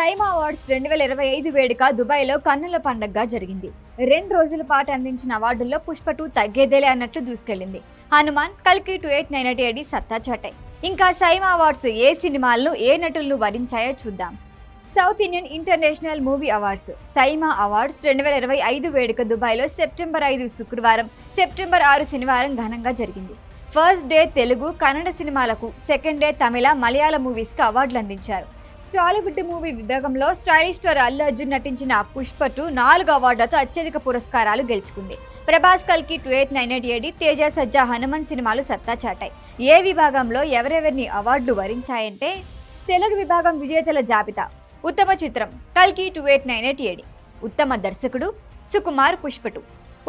SIIMA awards 2025 వేడుక దుబాయ్లో కన్నుల పండగగా జరిగింది. 2 రోజుల పాటు అందించిన అవార్డుల్లో పుష్ప 2 తగ్గేదేలే అన్నట్లు దూసుకెళ్లింది. హనుమాన్, కల్కి 2898 సత్తా చాటాయి. ఇంకా సైమా అవార్డ్స్ ఏ సినిమాలను ఏ నటులను వరించాయో చూద్దాం. South Indian international movie awards SIIMA awards 2025 వేడుక దుబాయ్లో సెప్టెంబర్ 5 శుక్రవారం, సెప్టెంబర్ 6 శనివారం ఘనంగా జరిగింది. ఫస్ట్ డే తెలుగు, కన్నడ సినిమాలకు, సెకండ్ డే తమిళ, మలయాళ మూవీస్కి అవార్డులు అందించారు. టాలీవుడ్ మూవీ విభాగంలో స్టైలిష్ స్టార్ అల్లు అర్జున్ నటించిన పుష్ప 2 4 అవార్డులతో అత్యధిక పురస్కారాలు గెలుచుకుంది. ప్రభాస్, కల్కి 2898, తేజ సజ్జా, హనుమాన్ సినిమాలు సత్తా చాటాయి. ఏ విభాగంలో ఎవరెవరిని అవార్డులు వరించాయంటే తెలుగు విభాగం విజేతల జాబితా. ఉత్తమ చిత్రం కల్కి 2898, ఉత్తమ దర్శకుడు సుకుమార్ పుష్ప 2,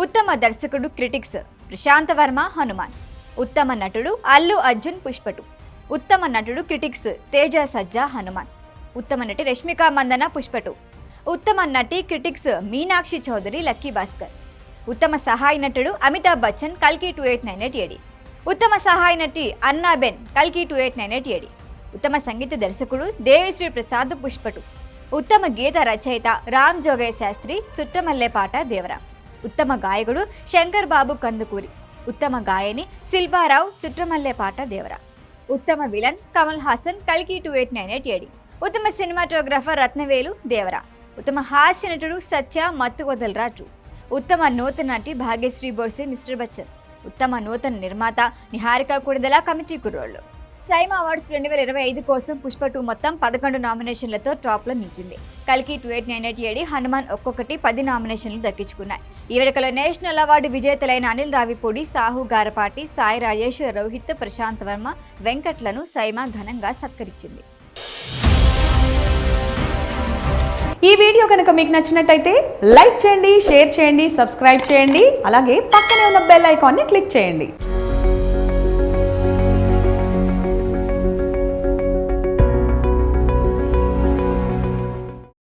ఉత్తమ దర్శకుడు క్రిటిక్స్ ప్రశాంత్ వర్మ హనుమాన్, ఉత్తమ నటుడు అల్లు అర్జున్ పుష్ప 2, ఉత్తమ నటుడు క్రిటిక్స్ తేజ సజ్జా హనుమాన్, ఉత్తమ నటి రష్మిక మందన పుష్ప 2, ఉత్తమ నటి క్రిటిక్స్ మీనాక్షి చౌదరి లక్కీ భాస్కర్, ఉత్తమ సహాయ నటుడు అమితాబ్ బచ్చన్ కల్కి 2898, ఉత్తమ సహాయ నటి అన్నాబెన్ కల్కి 2898, ఉత్తమ సంగీత దర్శకుడు దేవిశ్రీ ప్రసాద్ పుష్ప 2, ఉత్తమ గీత రచయిత రామ్ జోగయ్య శాస్త్రి చుట్రమల్లేపాట దేవరా, ఉత్తమ గాయకుడు శంకర్ బాబు కందుకూరి, ఉత్తమ గాయని శిల్పారావు చుట్రమల్లేపాట దేవరా, ఉత్తమ విలన్ కమల్ హాసన్ కల్కి 2898, ఉత్తమ సినిమాటోగ్రాఫర్ రత్నవేలు దేవరా, ఉత్తమ హాస్య నటుడు సత్య మత్తుకొదలరాజు, ఉత్తమ నూతన నటి భాగ్యశ్రీ బోర్సే మిస్టర్ బచ్చన్, ఉత్తమ నూతన నిర్మాత నిహారిక కుడిదల కమిటీ కుర్రోళ్ళు. సైమా అవార్డ్స్ 2025 కోసం పుష్ప 2 మొత్తం 11 నామినేషన్లతో టాప్లో నిలిచింది. కల్కి 2898, హనుమాన్ ఒక్కొక్కటి 10 నామినేషన్లు దక్కించుకున్నాయి. ఈ వేడుకలో నేషనల్ అవార్డు విజేతలైన అనిల్ రావిపూడి, సాహు గారపాటి, సాయి రాజేష్, రోహిత్, ప్రశాంత్ వర్మ, వెంకట్లను సైమా ఘనంగా సత్కరించింది. ఈ వీడియో కనుక మీకు నచ్చినట్టయితే లైక్ చేయండి, షేర్ చేయండి, సబ్స్క్రైబ్ చేయండి. అలాగే పక్కనే ఉన్న బెల్ ఐకాన్ని క్లిక్ చేయండి.